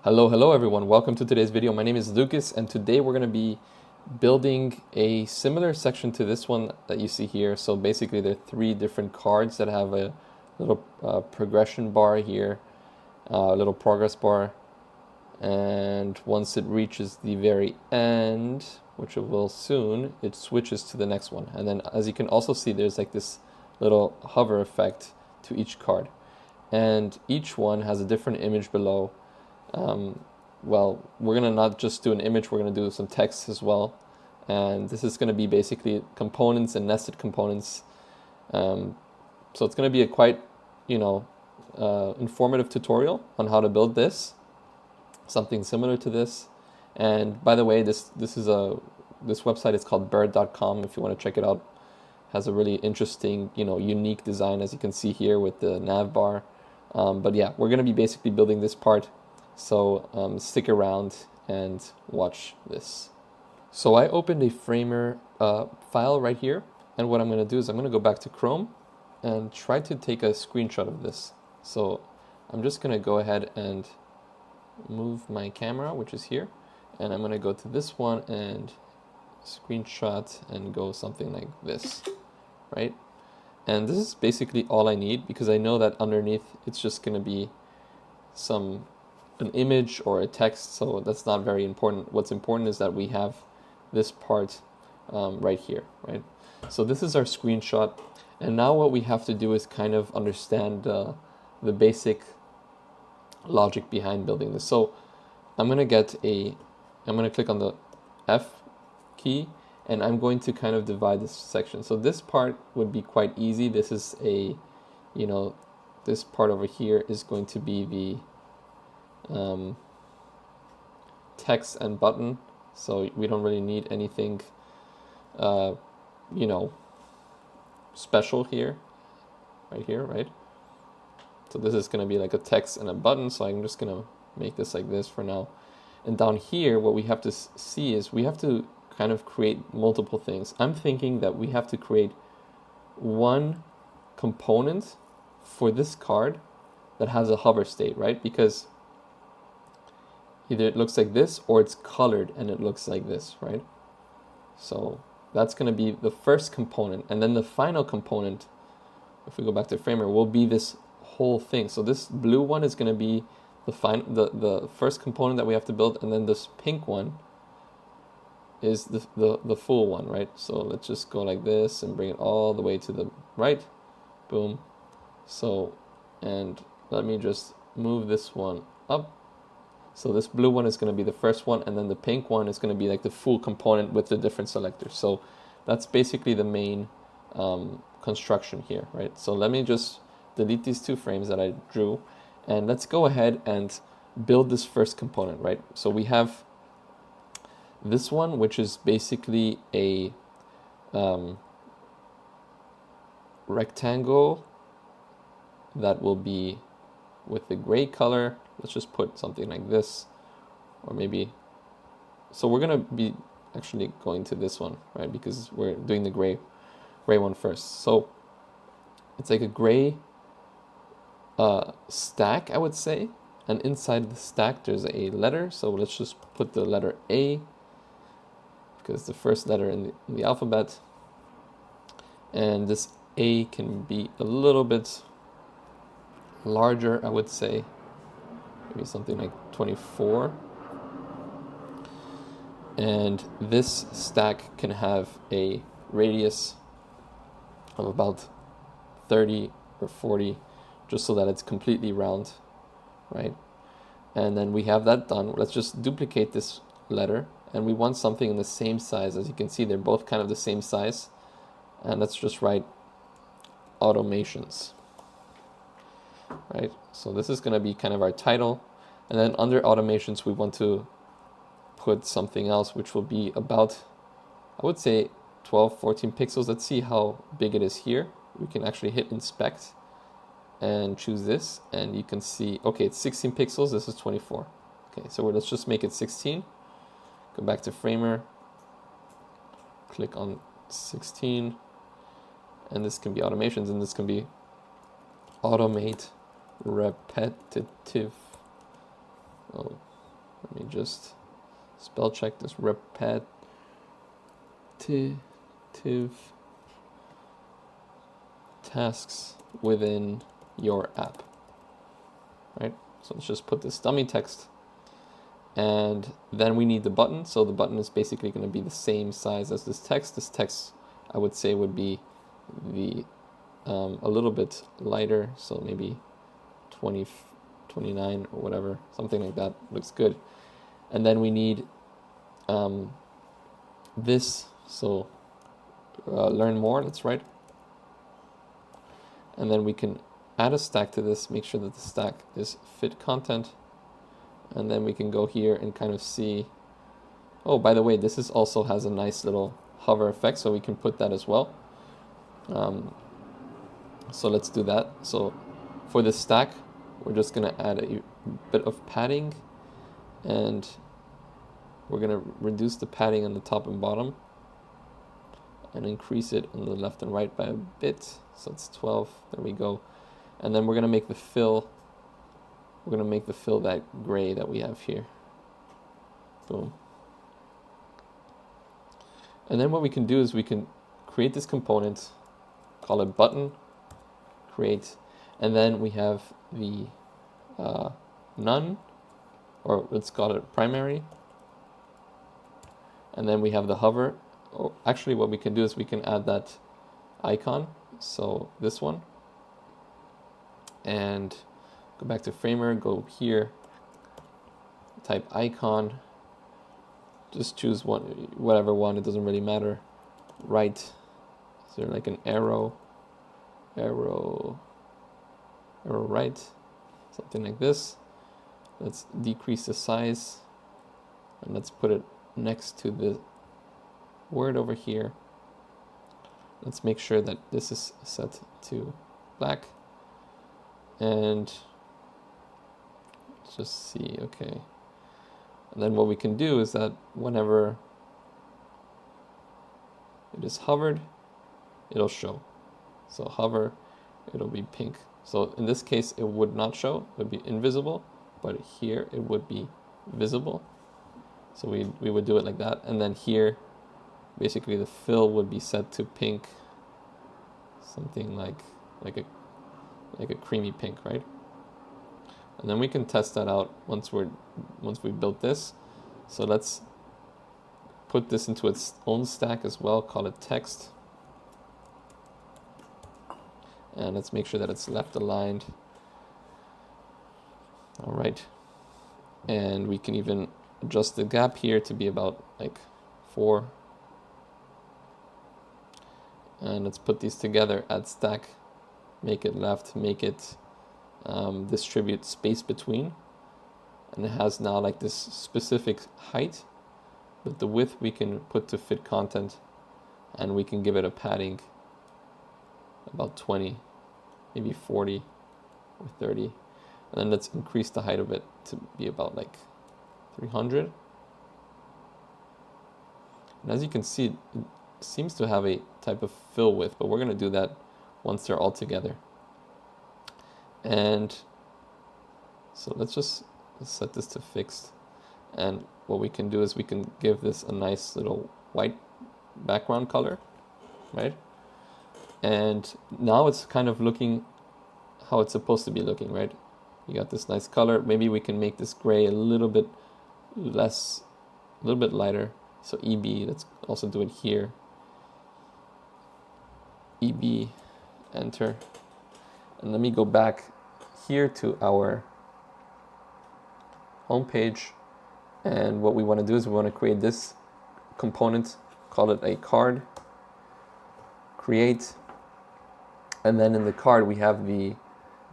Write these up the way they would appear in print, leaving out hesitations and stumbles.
Hello everyone. Welcome to today's video. My name is Lucas, and today we're going to be building a similar section to this one that you see here. So basically there are three different cards that have a little progression bar here, a little progress bar, and once it reaches the very end, which it will soon, it switches to the next one. And then as you can also see, there's like this little hover effect to each card, and each one has a different image below. Well, we're gonna not just do an image, we're gonna do some text as well, and this is gonna be basically components and nested components. So it's gonna be a quite, informative tutorial on how to build this, something similar to this. And by the way, this website is called bird.com. If you want to check it out, it has a really interesting, unique design, as you can see here with the nav bar. But yeah, we're gonna be basically building this part. So stick around and watch this. So I opened a Framer file right here, and what I'm going to do is I'm going to go back to Chrome and try to take a screenshot of this. So I'm just going to go ahead and move my camera, which is here, and I'm going to go to this one and screenshot and go something like this, right? And this is basically all I need, because I know that underneath it's just going to be an image or a text, so that's not very important. What's important is that we have this part right here, right? So this is our screenshot, and now what we have to do is kind of understand the basic logic behind building this. So I'm gonna click on the F key, and I'm going to kind of divide this section. So this part would be quite easy. This is this part over here is going to be the text and button, so we don't really need anything special here, right? So this is going to be like a text and a button, so I'm just going to make this like this for now. And down here, what we have to see is we have to kind of create multiple things. I'm thinking that we have to create one component for this card that has a hover state, right? Because either it looks like this or it's colored and it looks like this, right? So that's going to be the first component. And then the final component, if we go back to Framer, will be this whole thing. So this blue one is going to be the first component that we have to build, and then this pink one is the full one, right? So let's just go like this and bring it all the way to the right. Boom. So, and let me just move this one up. So this blue one is going to be the first one, and then the pink one is going to be like the full component with the different selectors. So that's basically the main construction here, right? So let me just delete these two frames that I drew, and let's go ahead and build this first component, right? So we have this one, which is basically a rectangle that will be with the gray color. Let's just put something like this, or maybe, so we're gonna be actually going to this one, right? Because we're doing the gray one first. So it's like a gray stack, I would say, and inside the stack there's a letter. So let's just put the letter A, because it's the first letter in the alphabet, and this A can be a little bit larger, I would say. Maybe something like 24. And this stack can have a radius of about 30 or 40, just so that it's completely round, right? And then we have that done. Let's just duplicate this letter, and we want something in the same size. As you can see, they're both kind of the same size. And let's just write automations. Right, so this is going to be kind of our title, and then under automations we want to put something else, which will be about, I would say, 12-14 pixels. Let's see how big it is here. We can actually hit inspect and choose this, and you can see, okay, it's 16 pixels, this is 24. Okay, so let's just make it 16. Go back to Framer, click on 16, and this can be automations, and this can be automate repetitive. Oh, Let me just spell check this: repetitive tasks within your app, right? So let's just put this dummy text, and then we need the button. So the button is basically going to be the same size as this text. This text, I would say, would be the a little bit lighter, so maybe 20, 29 or whatever, something like that looks good. And then we need this, so learn more, let's write. And then we can add a stack to this, make sure that the stack is fit content. And then we can go here and kind of see, oh, by the way, this is also has a nice little hover effect, so we can put that as well. So let's do that. So for this stack, we're just going to add a bit of padding, and we're going to reduce the padding on the top and bottom and increase it on the left and right by a bit. So it's 12. There we go. And then we're going to make the fill. We're going to make the fill that gray that we have here. Boom. And then what we can do is we can create this component, call it button, create, and then we have the none, or let's call it primary. And then we have the hover. Or actually what we can do is we can add that icon. So this one. And go back to Framer, go here, type icon, just choose one, whatever one, it doesn't really matter. Right, is there like an arrow right, something like this. Let's decrease the size, and let's put it next to the word over here. Let's make sure that this is set to black. And let's just see, okay. And then what we can do is that whenever it is hovered, it'll show. So hover, it'll be pink. So in this case, it would not show, it would be invisible, but here it would be visible. So we would do it like that. And then here, basically the fill would be set to pink, something like a creamy pink, right? And then we can test that out once we built this. So let's put this into its own stack as well, call it text. And let's make sure that it's left aligned. All right. And we can even adjust the gap here to be about like 4. And let's put these together, add stack, make it left, make it distribute space between. And it has now like this specific height, but the width we can put to fit content, and we can give it a padding about 20, maybe 40 or 30. And then let's increase the height of it to be about like 300. And as you can see, it seems to have a type of fill width, but we're going to do that once they're all together. And so let's just set this to fixed. And what we can do is we can give this a nice little white background color, right? And now it's kind of looking how it's supposed to be looking, right? You got this nice color. Maybe we can make this gray a little bit less, a little bit lighter. So EB, let's also do it here. EB, enter. And let me go back here to our home page. And what we want to do is we want to create this component, call it a card, create. And then in the card, we have the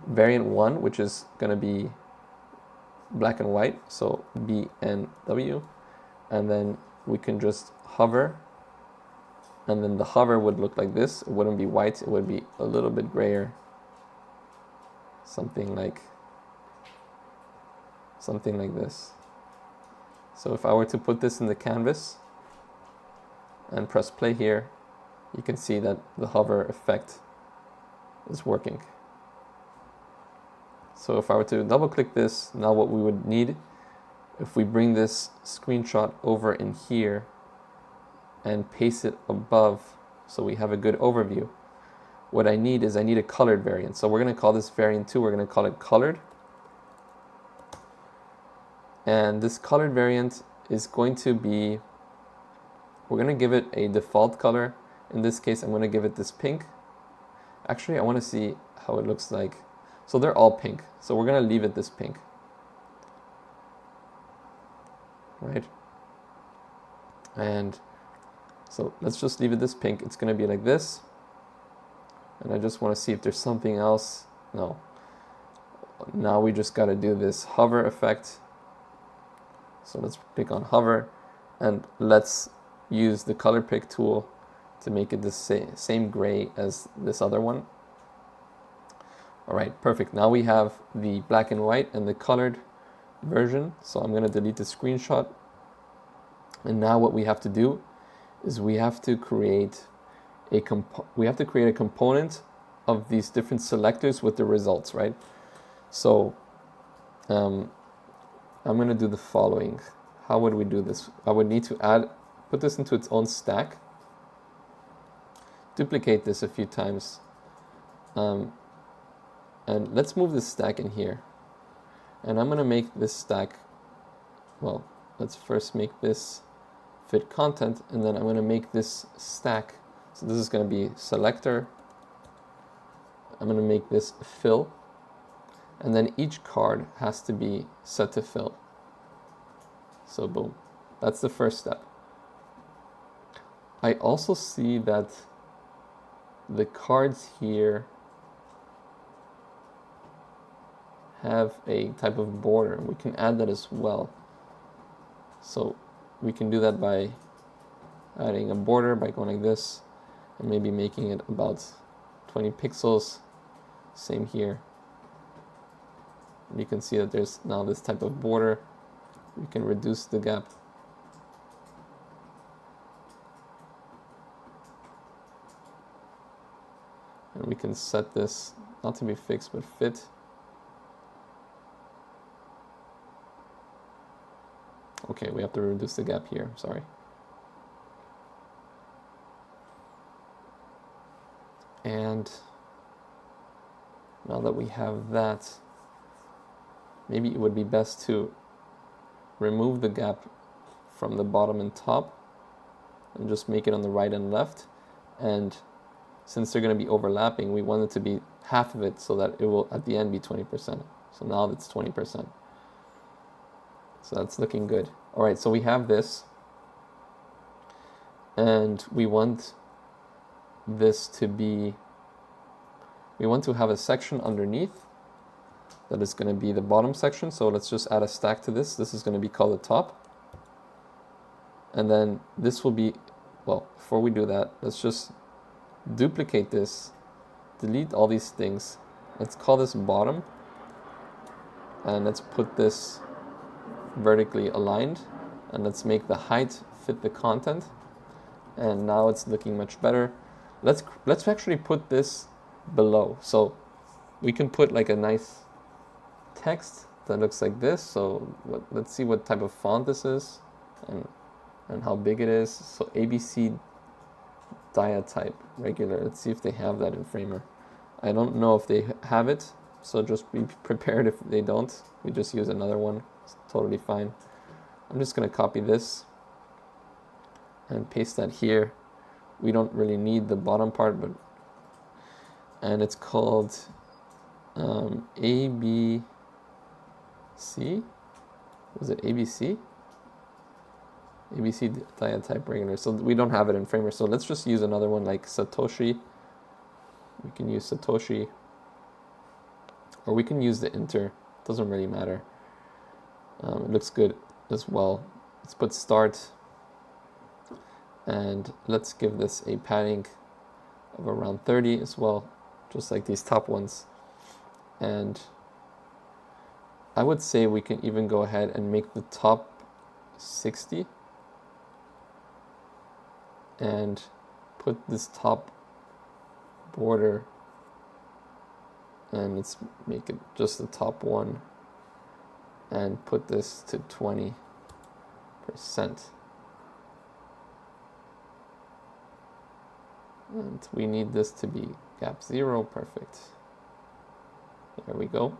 variant 1, which is going to be black and white, so B and W. And then we can just hover, and then the hover would look like this. It wouldn't be white, it would be a little bit grayer, something like this. So if I were to put this in the canvas and press play here, you can see that the hover effect is working. So if I were to double click this, now what we would need if we bring this screenshot over in here and paste it above so we have a good overview, what I need is I need a colored variant. So we're going to call this variant 2, we're going to call it colored. And this colored variant is going to be, we're going to give it a default color. In this case, I'm going to give it this pink. Actually, I want to see how it looks like. So they're all pink. So we're going to leave it this pink. Right? And so let's just leave it this pink. It's going to be like this. And I just want to see if there's something else. No. Now we just got to do this hover effect. So let's click on hover and let's use the color pick tool to make it the same gray as this other one. All right, perfect. Now we have the black and white and the colored version. So I'm going to delete the screenshot. And now what we have to do is we have to create a component of these different selectors with the results, right? So I'm going to do the following. How would we do this? I would need to put this into its own stack, duplicate this a few times, and let's move this stack in here. And I'm going to make this stack, well, let's first make this fit content, and then I'm going to make this stack. So this is going to be selector. I'm going to make this fill. And then each card has to be set to fill. So boom, that's the first step. I also see that the cards here have a type of border. We can add that as well. So we can do that by adding a border by going like this and maybe making it about 20 pixels. Same here. You can see that there's now this type of border. We can reduce the gap. And we can set this not to be fixed but fit. Okay, we have to reduce the gap here, sorry. And now that we have that, maybe it would be best to remove the gap from the bottom and top and just make it on the right and left. And since they're going to be overlapping, we want it to be half of it so that it will at the end be 20%. So now it's 20%. So that's looking good. All right, so we have this. And we want this to be, we want to have a section underneath that is going to be the bottom section. So let's just add a stack to this. This is going to be called the top. And then this will be, well, before we do that, let's just duplicate this, delete all these things. Let's call this bottom. And let's put this vertically aligned. And let's make the height fit the content. And now it's looking much better. Let's actually put this below. So we can put like a nice text that looks like this. So let's see what type of font this is and how big it is. So ABC diatype regular. Let's see if they have that in Framer. I don't know if they have it, so just be prepared if they don't. We just use another one. It's totally fine. I'm just going to copy this and paste that here. We don't really need the bottom part, but and it's called ABC. Was it ABC? ABC diatype regular. So we don't have it in Framer. So let's just use another one like Satoshi. We can use Satoshi, or we can use the inter. Doesn't really matter. It looks good as well. Let's put start, and let's give this a padding of around 30 as well, just like these top ones. And I would say we can even go ahead and make the top 60 and put this top border, and let's make it just the top one, and put this to 20%. And we need this to be gap 0, perfect. There we go.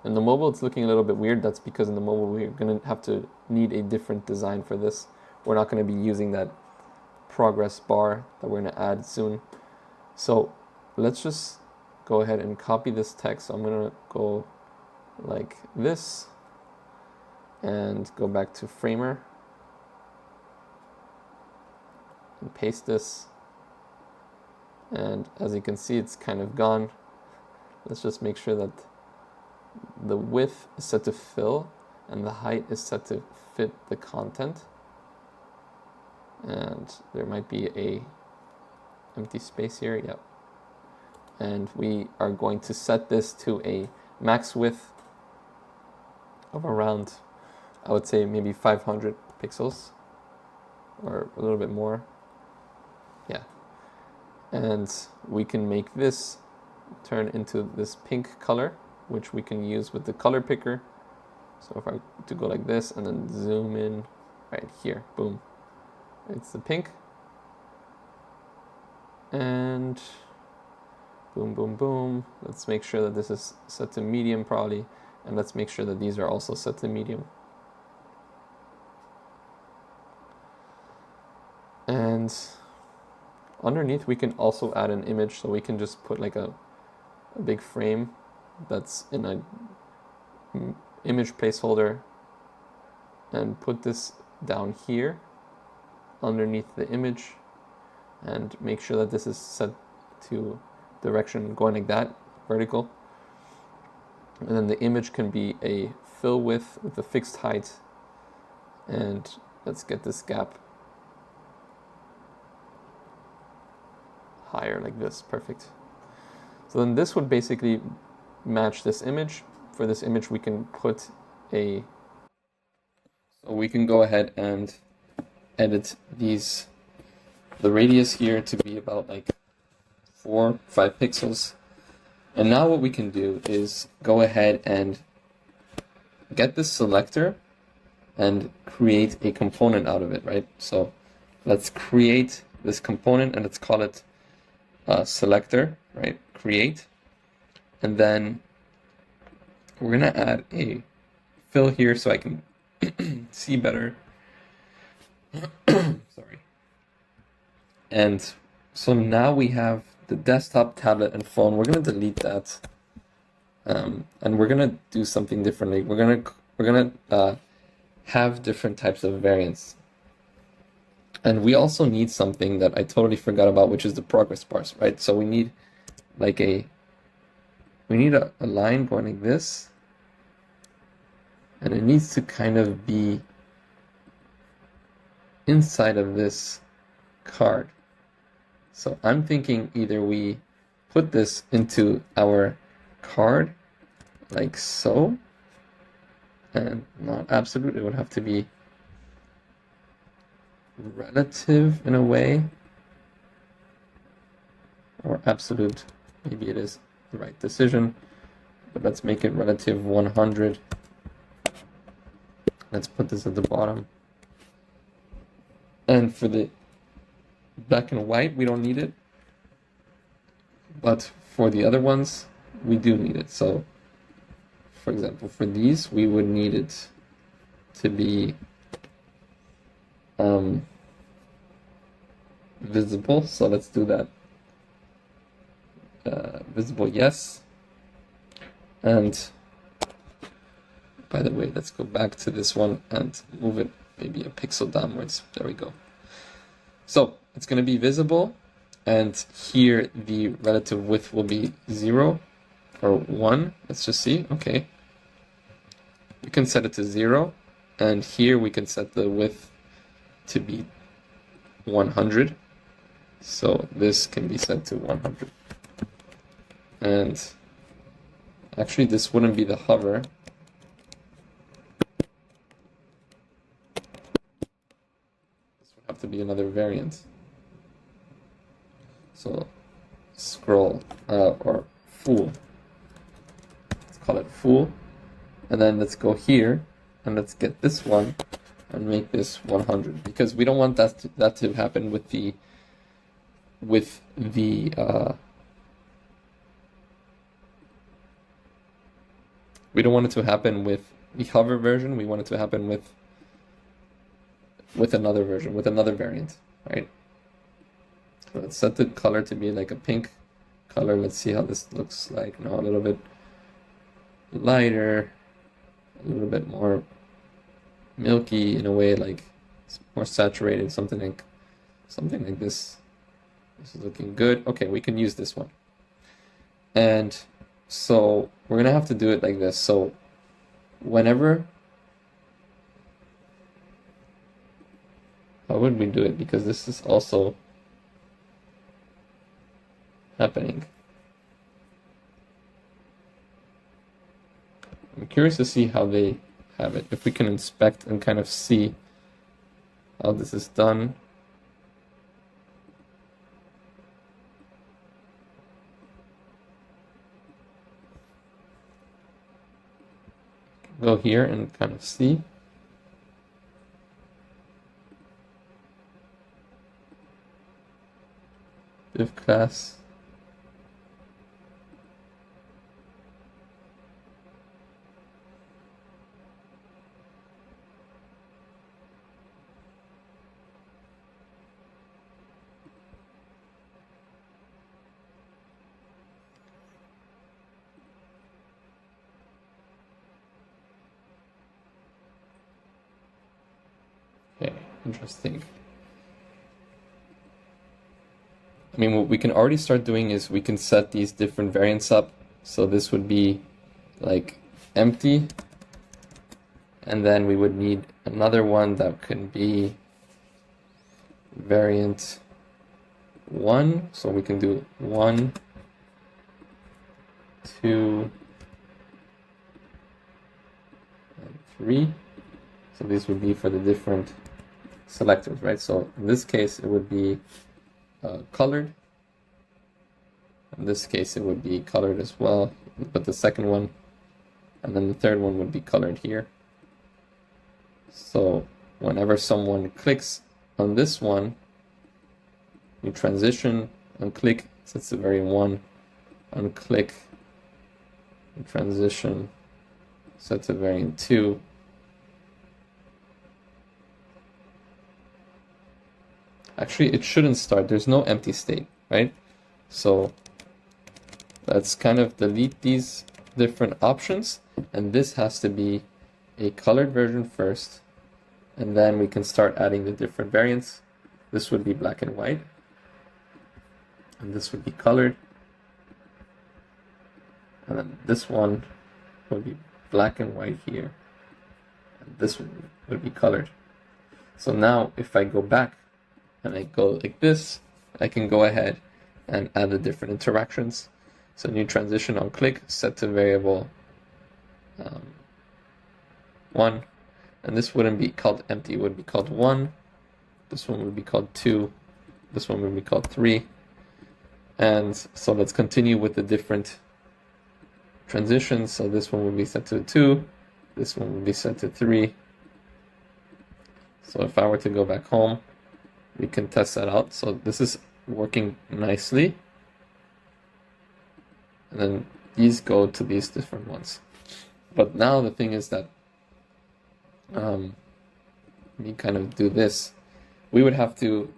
In the mobile, it's looking a little bit weird. That's because in the mobile, we're going to have to need a different design for this. We're not going to be using that progress bar that we're going to add soon. So let's just go ahead and copy this text. So I'm going to go like this and go back to Framer and paste this. And as you can see, it's kind of gone. Let's just make sure that the width is set to fill and the height is set to fit the content. And there might be a empty space here. Yep. And we are going to set this to a max width of around, I would say maybe 500 pixels or a little bit more. Yeah. And we can make this turn into this pink color, which we can use with the color picker. So if I to go like this and then zoom in right here, boom. It's the pink. And boom, boom, boom. Let's make sure that this is set to medium probably. And let's make sure that these are also set to medium. And underneath we can also add an image, so we can just put like a big frame that's in a image placeholder and put this down here underneath the image and make sure that this is set to direction going like that, vertical. And then the image can be a fill width with a fixed height. And let's get this gap higher like this, perfect. So then this would basically match this image. For this image we can put so we can go ahead and edit the radius here to be about like 4-5 pixels. And now what we can do is go ahead and get this selector and create a component out of it, right? So let's create this component and let's call it selector, right? Create. And then we're gonna add a fill here so I can see better. Sorry. And so now we have the desktop, tablet, and phone. We're gonna delete that, and we're gonna do something differently. We're gonna have different types of variants, and we also need something that I totally forgot about, which is the progress bars, right? So we need like a line going like this, and it needs to kind of be inside of this card. So I'm thinking either we put this into our card like so, and not absolute, it would have to be relative in a way, or absolute, maybe it is the right decision, but let's make it relative 100. Let's put this at the bottom. And for the black and white, we don't need it, but for the other ones, we do need it. So, for example, for these, we would need it to be visible. So let's do that. Visible, yes. And by the way, let's go back to this one and move it maybe a pixel downwards. There we go. So it's going to be visible, and here the relative width will be 0 or 1. Let's just see. Okay. We can set it to 0, and here we can set the width to be 100. So this can be set to 100. And actually this wouldn't be the hover. Have to be another variant. So scroll or full. Let's call it full. And then let's go here and let's get this one and make this 100, because we don't want that to happen with the we don't want it to happen with the hover version. We want it to happen with another version, with another variant, right? So let's set the color to be like a pink color. Let's see how this looks like now. A little bit lighter, a little bit more milky in a way, like it's more saturated, something like this. This is looking good. Okay, we can use this one. And so we're gonna have to do it like this. So whenever, how would we do it? Because this is also happening. I'm curious to see how they have it. If we can inspect and kind of see how this is done. Go here and kind of see. Div class. Okay, interesting. I mean, what we can already start doing is we can set these different variants up. So this would be like empty. And then we would need another one that can be variant 1. So we can do 1, 2, and 3. So these would be for the different selectors, right? So in this case, it would be colored. In this case, it would be colored as well, but the second one, and then the third one would be colored here. So whenever someone clicks on this one, you transition, unclick, sets to variant 1, unclick, and transition, set to variant 2. Actually, it shouldn't start. There's no empty state, right? So let's kind of delete these different options. And this has to be a colored version first. And then we can start adding the different variants. This would be black and white. And this would be colored. And then this one would be black and white here. And this one would be colored. So now if I go back, and I go like this, I can go ahead and add the different interactions. So new transition on click, set to variable 1. And this wouldn't be called empty, it would be called 1. This one would be called 2. This one would be called 3. And so let's continue with the different transitions. So this one would be set to 2. This one would be set to 3. So if I were to go back home, we can test that out. So this is working nicely. And then these go to these different ones. But now the thing is that we kind of do this. We would have to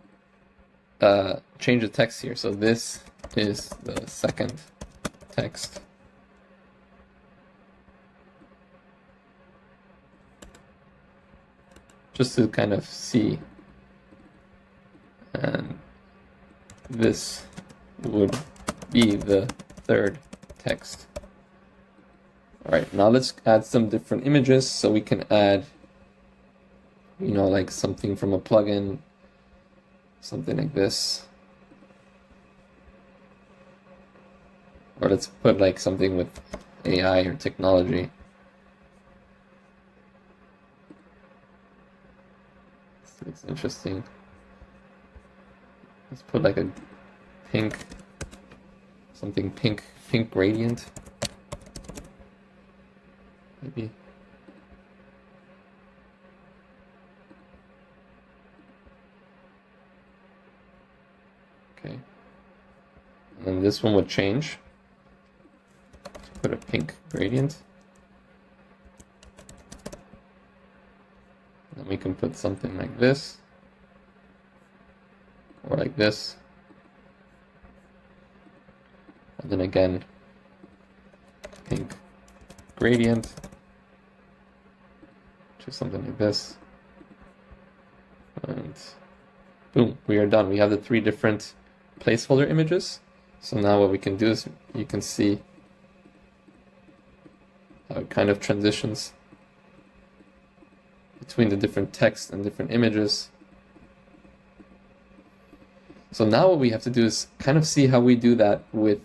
change the text here. So this is the second text. Just to kind of see. And this would be the third text. All right, now let's add some different images. So we can add, you know, like something from a plugin, something like this. Or let's put like something with AI or technology. It's interesting. Let's put like a pink, something pink gradient. Maybe Okay. And then this one would change. Put a pink gradient. Then we can put something like this. Or like this. And then again, pink gradient. Just something like this. And boom, we are done. We have the 3 different placeholder images. So now what we can do is you can see how it kind of transitions between the different text and different images. So now what we have to do is kind of see how we do that with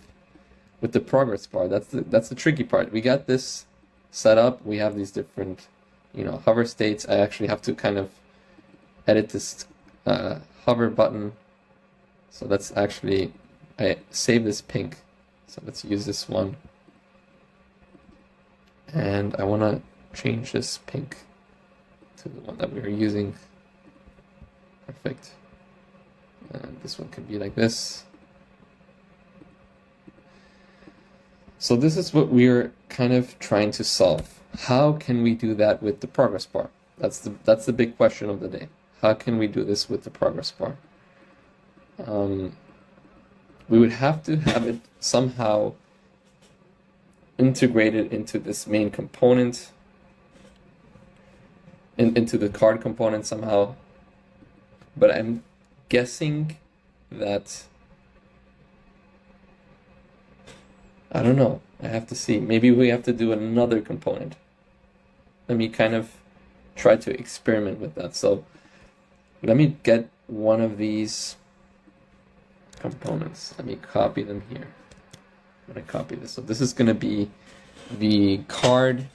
the progress bar. That's the tricky part. We got this set up. We have these different, hover states. I actually have to kind of edit this hover button. So let's actually, I save this pink. So let's use this one. And I want to change this pink to the one that we were using. Perfect. And this one can be like this. So this is what we're kind of trying to solve. How can we do that with the progress bar? That's the big question of the day. How can we do this with the progress bar? We would have to have it somehow integrated into this main component, into the card component somehow. But I'm guessing that, I don't know, I have to see. Maybe we have to do another component. Let me kind of try to experiment with that. So let me get one of these components. Let me copy them here. I'm going to copy this. So this is going to be the card,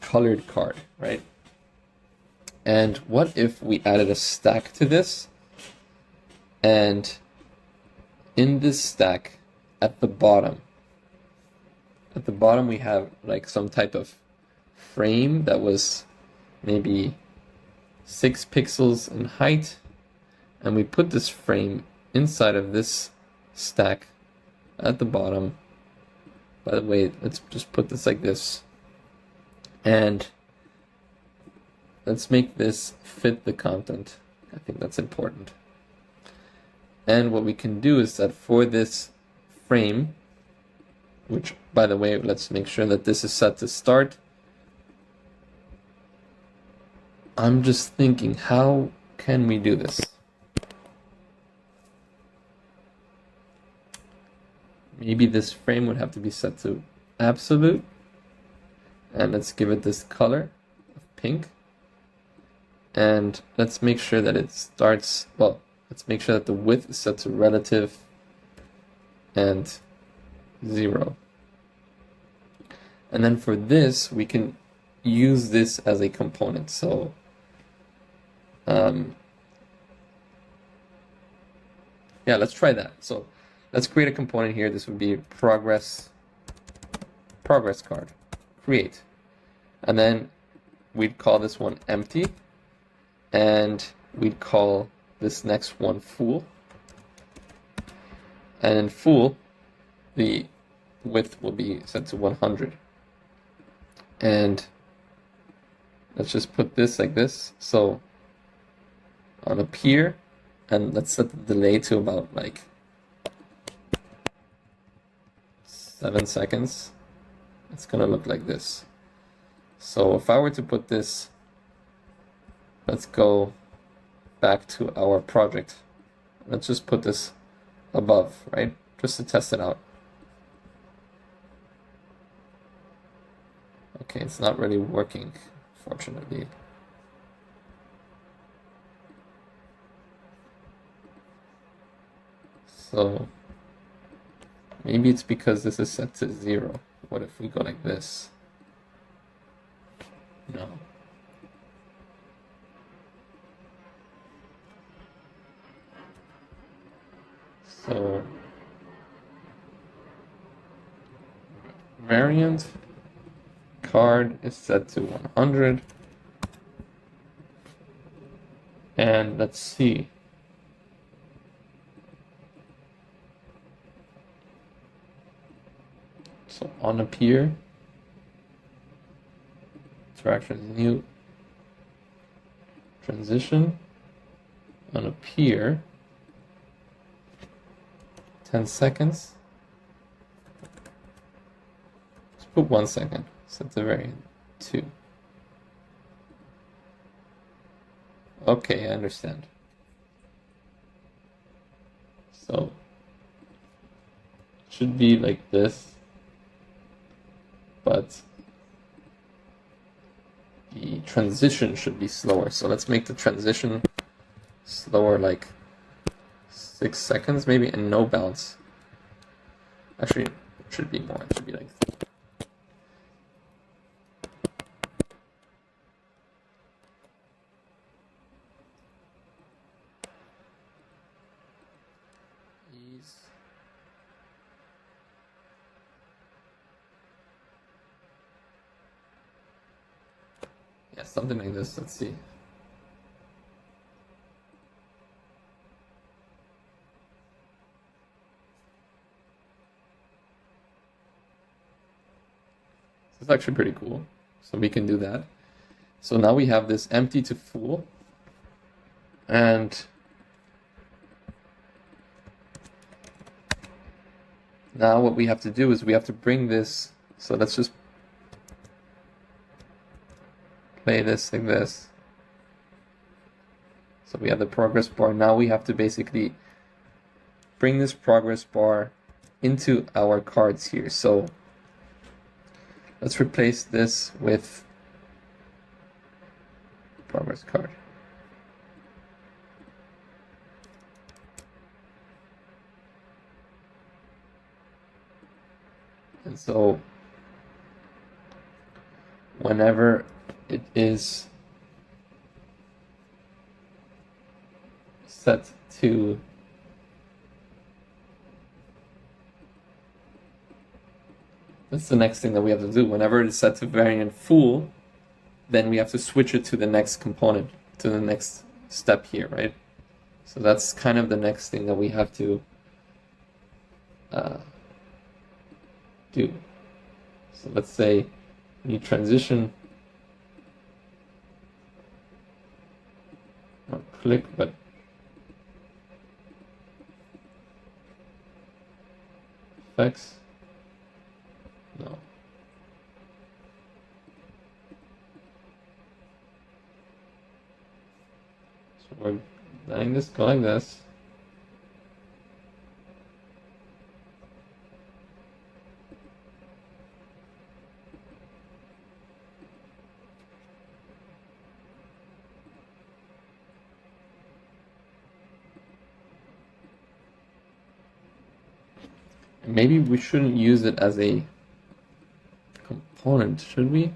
colored card, right? And what if we added a stack to this? And in this stack, at the bottom we have like some type of frame that was maybe 6 pixels in height, and we put this frame inside of this stack at the bottom. By the way, let's just put this like this, and let's make this fit the content. I think that's important. And what we can do is that for this frame, which, by the way, let's make sure that this is set to start. I'm just thinking, how can we do this? Maybe this frame would have to be set to absolute. And let's give it this color of pink. And let's make sure that it starts, well, let's make sure that the width is set to relative and 0. And then for this, we can use this as a component. So yeah, let's try that. So let's create a component here. This would be progress card, create. And then we'd call this one empty. And we'd call this next one full. And in full, the width will be set to 100. And let's just put this like this. So on up here, and let's set the delay to about like 7 seconds. It's gonna look like this. So if I were to put this, let's go back to our project. Let's just put this above, right? Just to test it out. Okay, it's not really working, fortunately. So maybe it's because this is set to 0. What if we go like this? No. So variant card is set to 100. And let's see. So on appear, interaction new, transition, on appear, 10 seconds. Let's put 1 second, set the variant 2. Okay, I understand. So it should be like this, but the transition should be slower. So let's make the transition slower, like 6 seconds maybe, and no bounce. Actually, it should be more. It should be like ease. Yeah, something like this. Let's see. It's actually pretty cool. So we can do that. So now we have this empty to full. And now what we have to do is we have to bring this. So let's just play this like this. So we have the progress bar. Now we have to basically bring this progress bar into our cards here. So let's replace this with progress card. And so whenever it is set to that's the next thing that we have to do. Whenever it is set to variant full, then we have to switch it to the next component, to the next step here, right? So that's kind of the next thing that we have to do. So let's say you transition, not click, but effects. No. So we're letting this go like this. And maybe we shouldn't use it as a component, should we?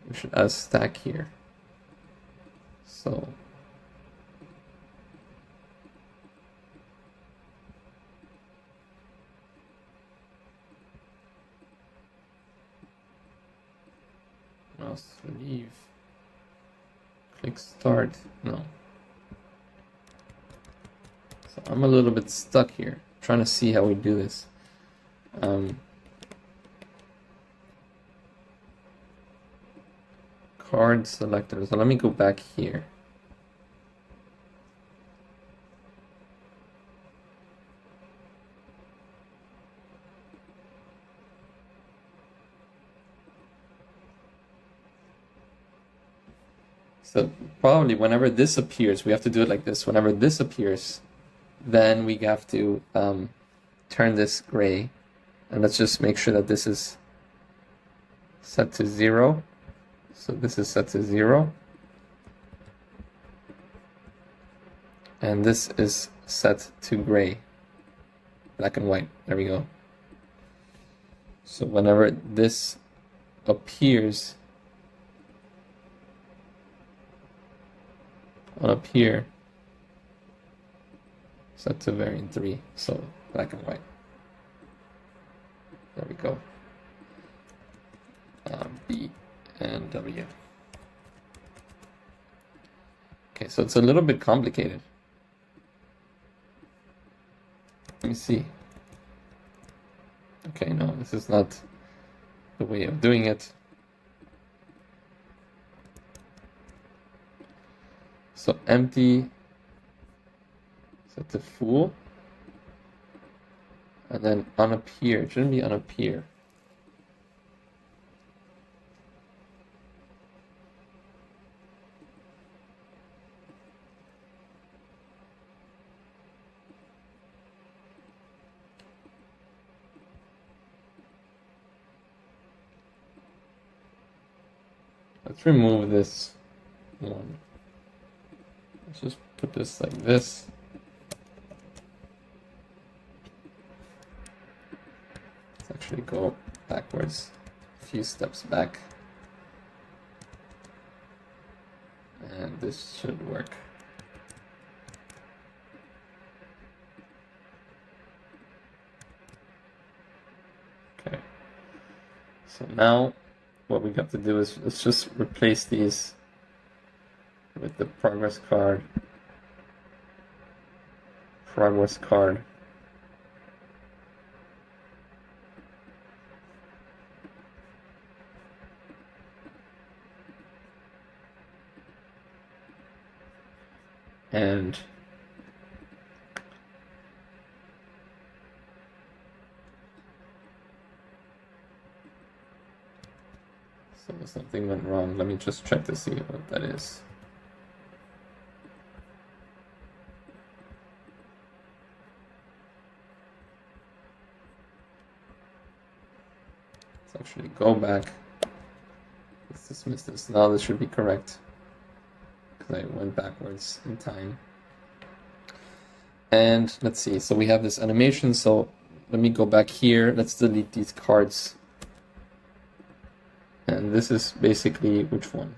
We should add stack here. So mouse leave, click start. No. So I'm a little bit stuck here, trying to see how we do this. Card selector. So let me go back here. So probably whenever this appears, we have to do it like this. Whenever this appears, then we have to turn this gray. And let's just make sure that this is set to 0. So this is set to 0. And this is set to gray. Black and white. There we go. So whenever this appears on up here, set to variant 3. So black and white. There we go. B and W. Okay, so it's a little bit complicated. Let me see. Okay, no, this is not the way of doing it. So empty, set to full, and then unappear. It shouldn't be unappear. Let's remove this one. Let's just put this like this. Let's actually go backwards, a few steps back. And this should work. Okay. So now what we got to do is let's just replace these with the progress card. And so something went wrong. Let me just check to see what that is. Let's actually go back. Let's dismiss this. Now this should be correct because I went backwards in time. And let's see, so we have this animation, so let me go back here. Let's delete these cards. And this is basically which one?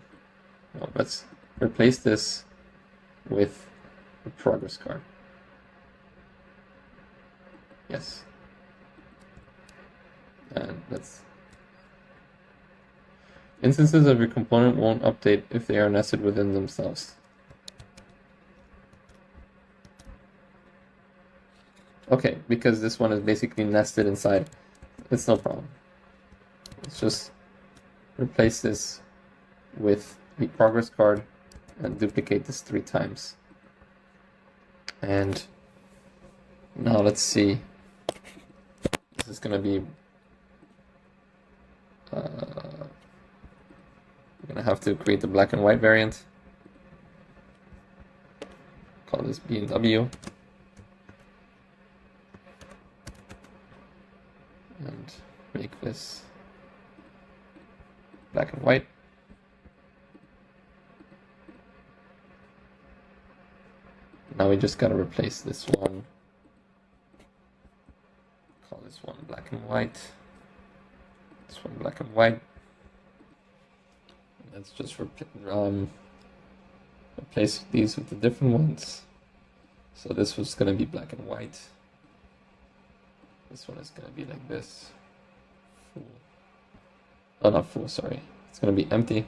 Well, let's replace this with a progress card. Yes. And let's... Instances of your component won't update if they are nested within themselves. Okay, because this one is basically nested inside. It's no problem. Let's just replace this with the progress card and duplicate this 3 times. And now let's see. This is going to be... we're going to have to create the black and white variant. Call this B and W. And make this black and white. Now we just gotta replace this one. Call this one black and white. This one black and white. Let's just replace these with the different ones. So this was gonna be black and white. This one is going to be like this. Full. Oh, not full, sorry. It's going to be empty.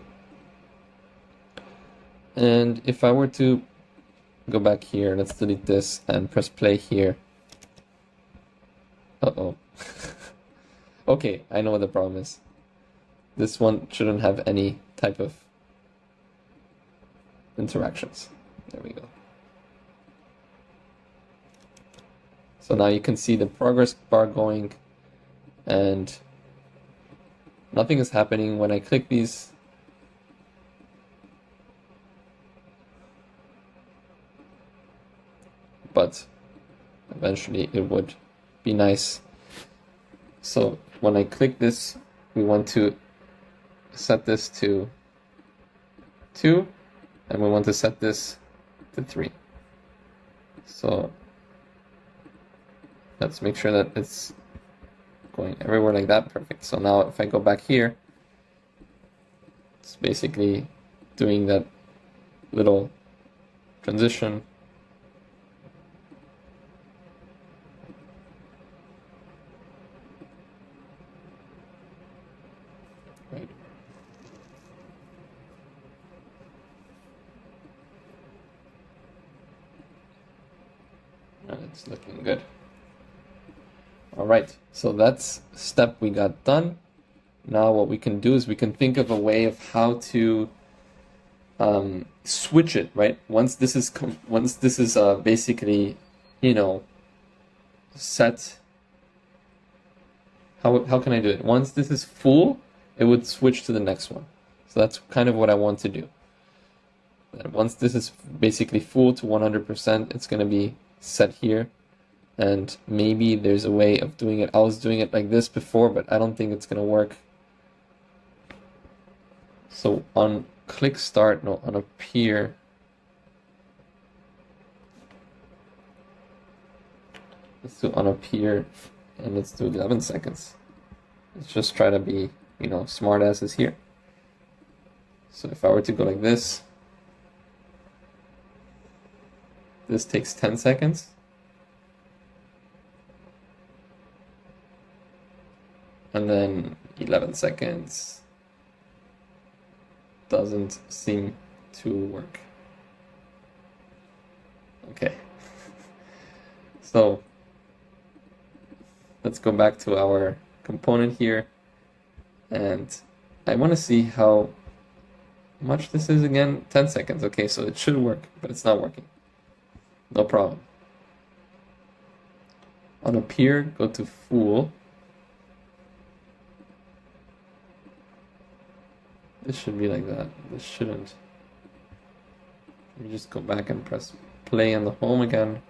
And if I were to go back here, let's delete this and press play here. Uh-oh. Okay, I know what the problem is. This one shouldn't have any type of interactions. There we go. So now you can see the progress bar going and nothing is happening when I click these. But eventually it would be nice. So when I click this, we want to set this to 2 and we want to set this to 3. So let's make sure that it's going everywhere like that. Perfect. So now if I go back here, it's basically doing that little transition. Right. And it's looking good. All right, so that's step we got done. Now what we can do is we can think of a way of how to switch it, right? Once this is basically, you know, set. How can I do it? Once this is full, it would switch to the next one. So that's kind of what I want to do. And once this is basically full to 100%, it's going to be set here. And maybe there's a way of doing it. I was doing it like this before, but I don't think it's going to work. So on click start, no, on appear, let's do on appear, and let's do 11 seconds. Let's just try to be, you know, smart asses here. So if I were to go like this takes 10 seconds. And then 11 seconds doesn't seem to work. Okay. So let's go back to our component here. And I want to see how much this is again. 10 seconds. Okay, so it should work, but it's not working. No problem. On appear, go to full. This should be like that. This shouldn't. Let me just go back and press play on the home again.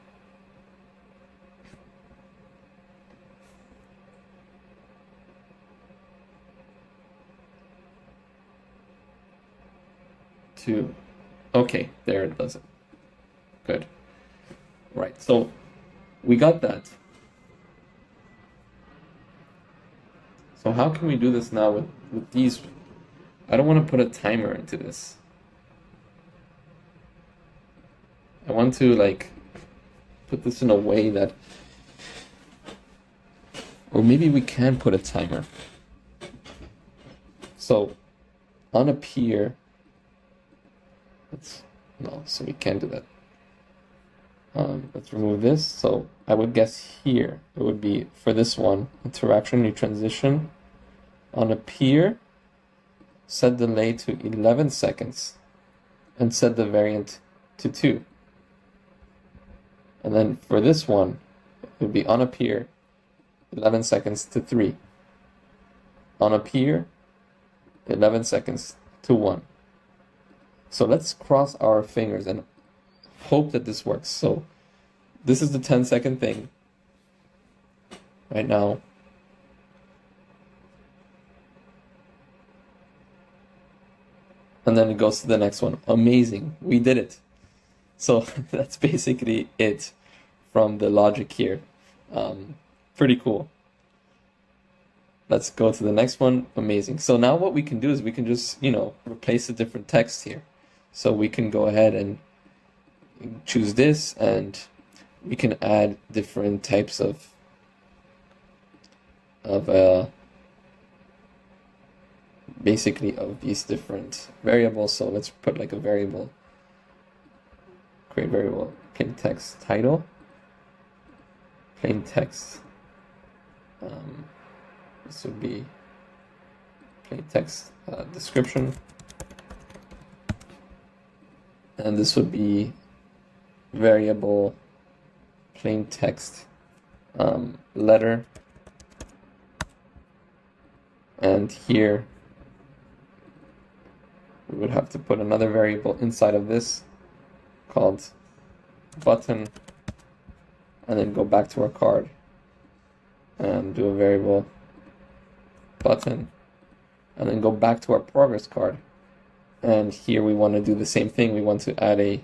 Okay, there it does it. Good. Right, so we got that. So how can we do this now with these? I don't want to put a timer into this. I want to like put this in a way that, or maybe we can put a timer. So on appear, so we can't do that. Let's remove this. So I would guess here it would be for this one, interaction, new transition. On appear, set delay to 11 seconds and set the variant to 2. And then for this one, it would be on appear, 11 seconds to 3. On appear, 11 seconds to 1. So let's cross our fingers and hope that this works. So this is the 10-second thing right now. And then it goes to the next one. Amazing, we did it. So that's basically it from the logic here. Pretty cool. Let's go to the next one. Amazing. So now what we can do is we can just, replace a different text here. So we can go ahead and choose this, and we can add different types of basically of these different variables. So let's put like a variable, create variable, plain text title, plain text, this would be plain text description, and this would be variable plain text letter, and here we would have to put another variable inside of this called button, and then go back to our card and do a variable button, and then go back to our progress card. And here we want to do the same thing. We want to add a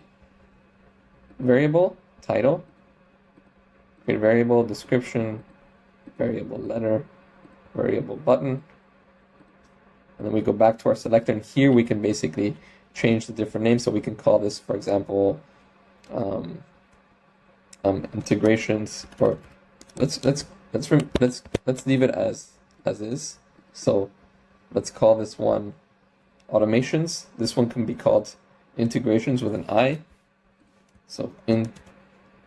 variable title, create variable description, variable letter, variable button, and then we go back to our selector, and here we can basically change the different names. So we can call this, for example, integrations, or let's leave it as is. So let's call this one automations. This one can be called integrations with an I. So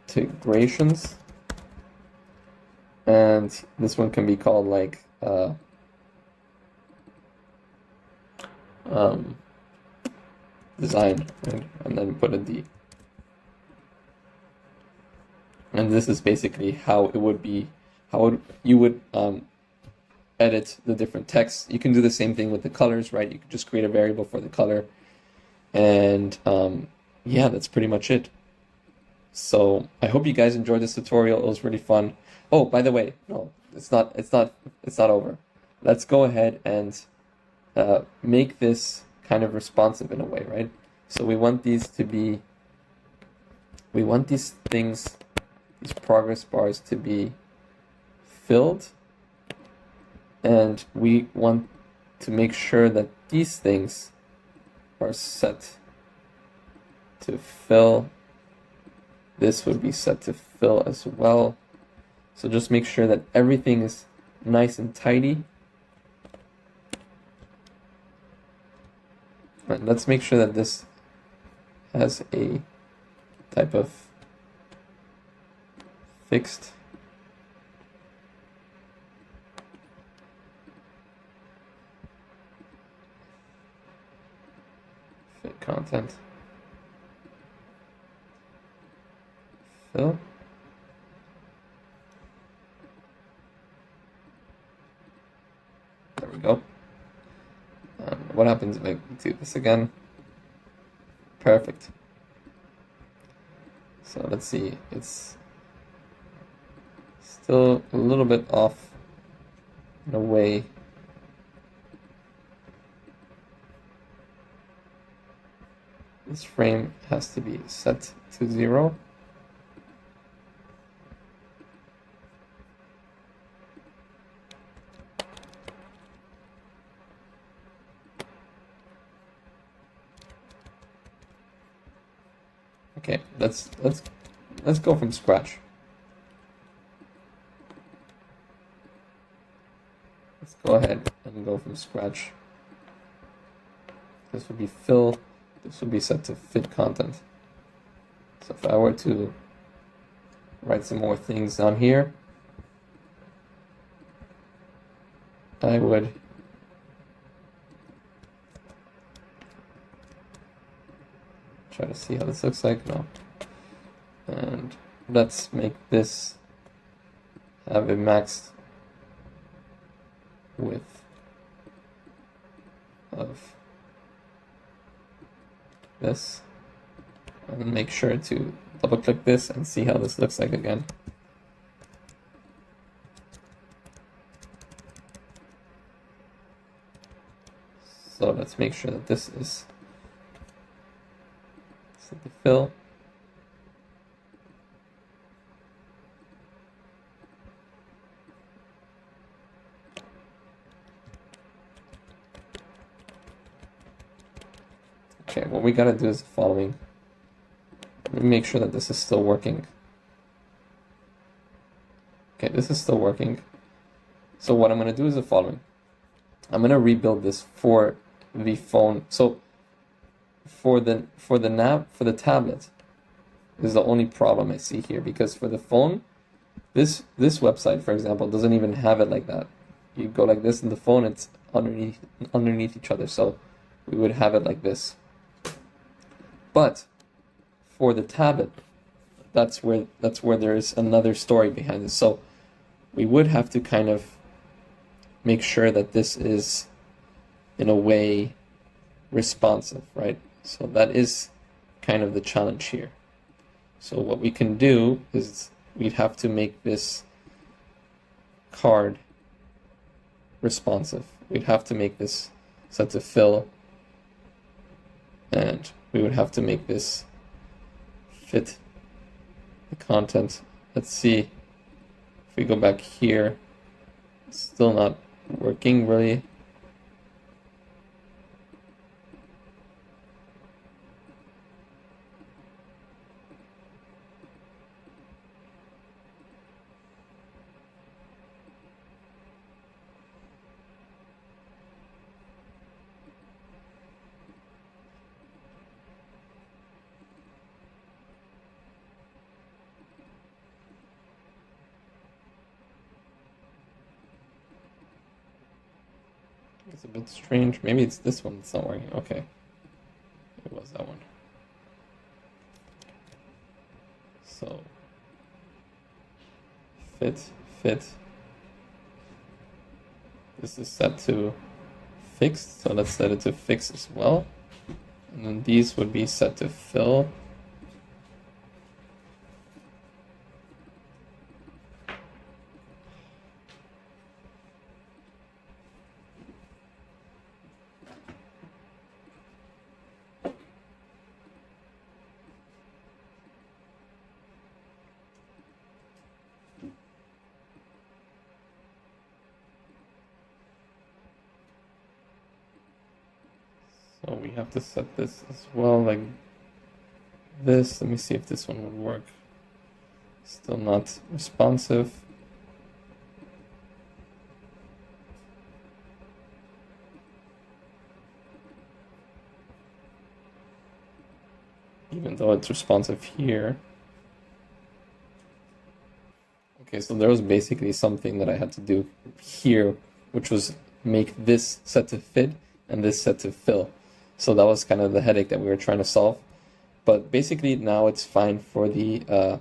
integrations, And this one can be called like um, design, right? And then put a D. And this is basically how it would be, you would edit the different texts. You can do the same thing with the colors, right? You can just create a variable for the color. And yeah, that's pretty much it. So I hope you guys enjoyed this tutorial. It was really fun. Oh, by the way, no, it's not over. Let's go ahead and make this kind of responsive in a way, right? So we want these things, these progress bars to be filled, and we want to make sure that these things are set to fill. This would be set to fill as well. So just make sure that everything is nice and tidy. And let's make sure that this has a type of fixed fit content. Fill. There we go. What happens if I do this again? Perfect. So let's see, it's still a little bit off in a way. This frame has to be set to 0. Okay, let's go from scratch. Let's go ahead and go from scratch. This would be fill. This would be set to fit content. So if I were to write some more things down here, I would try to see how this looks like now. And let's make this have a max width of this. And make sure to double click this and see how this looks like again. So let's make sure that this is set to fill. Okay, what we gotta do is the following. Let me make sure that this is still working. Okay, this is still working. So what I'm gonna do is the following. I'm gonna rebuild this for the phone. So for the tablet is the only problem I see here, because for the phone, this website, for example, doesn't even have it like that. You go like this in the phone, it's underneath each other. So we would have it like this. But for the tablet, that's where there's another story behind this. So we would have to kind of make sure that this is in a way responsive, right? So that is kind of the challenge here. So what we can do is we'd have to make this card responsive. We'd have to make this set to fill, and we would have to make this fit the content. Let's see if we go back here. It's still not working really. It's a bit strange. Maybe it's this one that's not working. Okay. It was that one. So fit. This is set to fixed, so let's set it to fixed as well. And then these would be set to fill. So we have to set this as well, like this. Let me see if this one would work. Still not responsive. Even though it's responsive here. Okay, so there was basically something that I had to do here, which was make this set to fit and this set to fill. So that was kind of the headache that we were trying to solve. But basically now it's fine for the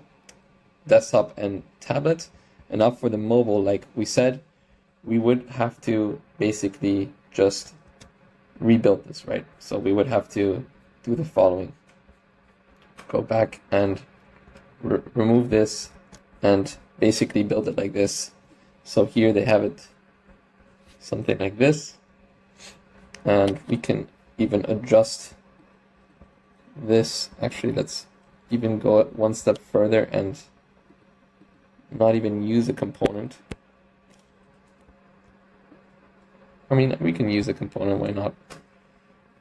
desktop and tablet. And now for the mobile, like we said, we would have to basically just rebuild this, right? So we would have to do the following. Go back and remove this and basically build it like this. So here they have it something like this. And we can even adjust this. Actually, let's even go one step further and not even use a component. I mean, we can use a component, why not?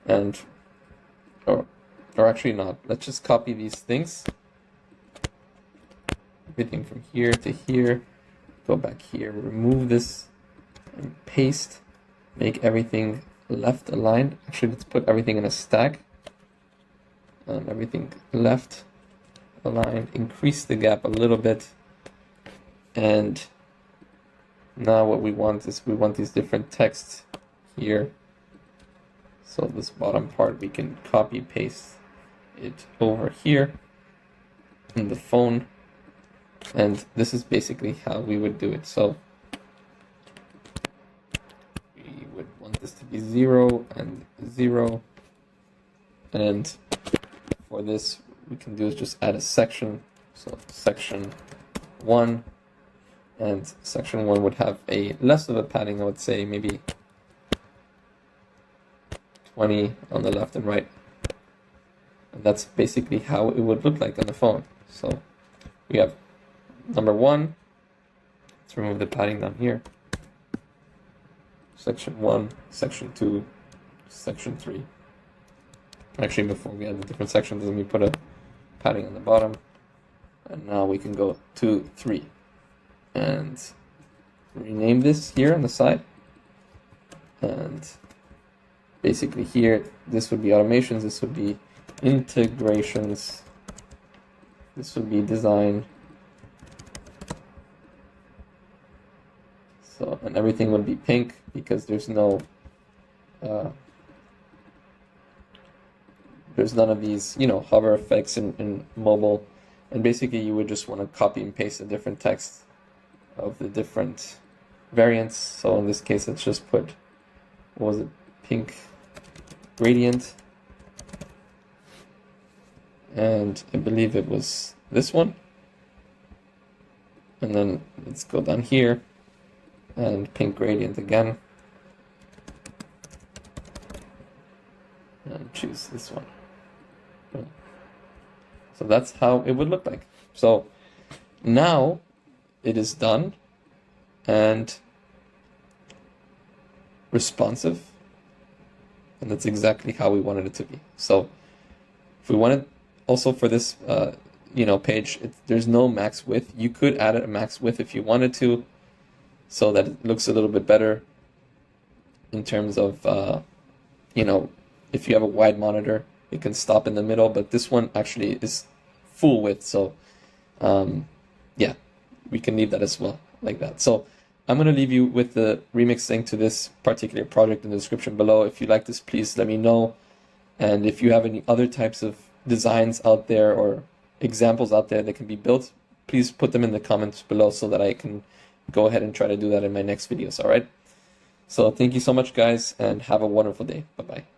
And, or actually not. Let's just copy these things. Everything from here to here. Go back here, remove this, and paste. Make everything left aligned. Actually, let's put everything in a stack. And everything left aligned. Increase the gap a little bit. And now what we want is we want these different texts here. So this bottom part we can copy paste it over here in the phone. And this is basically how we would do it. So we would want this to be 0 and 0. And for this, we can do is just add a section. So section 1. And section 1 would have a less of a padding, I would say maybe 20 on the left and right. And that's basically how it would look like on the phone. So we have number 1. Let's remove the padding down here. Section 1, section 2, section 3. Actually, before we add the different sections, let me put a padding on the bottom. And now we can go 2, 3. And rename this here on the side. And basically here, this would be automations, this would be integrations, this would be design. So, and everything would be pink because there's no, there's none of these, hover effects in mobile. And basically you would just want to copy and paste the different text of the different variants. So in this case, let's just put, what was it, pink gradient. And I believe it was this one. And then let's go down here and pink gradient again. And choose this one. So that's how it would look like. So now it is done and responsive, and that's exactly how we wanted it to be. So if we wanted also for this page, there's no max width. You could add a max width if you wanted to, so that it looks a little bit better in terms of if you have a wide monitor, it can stop in the middle, but this one actually is full width. So yeah, we can leave that as well like that. So I'm going to leave you with the remix link to this particular project in the description below. If you like this, please let me know. And if you have any other types of designs out there or examples out there that can be built, please put them in the comments below so that I can go ahead and try to do that in my next videos, all right? So thank you so much, guys, and have a wonderful day. Bye-bye.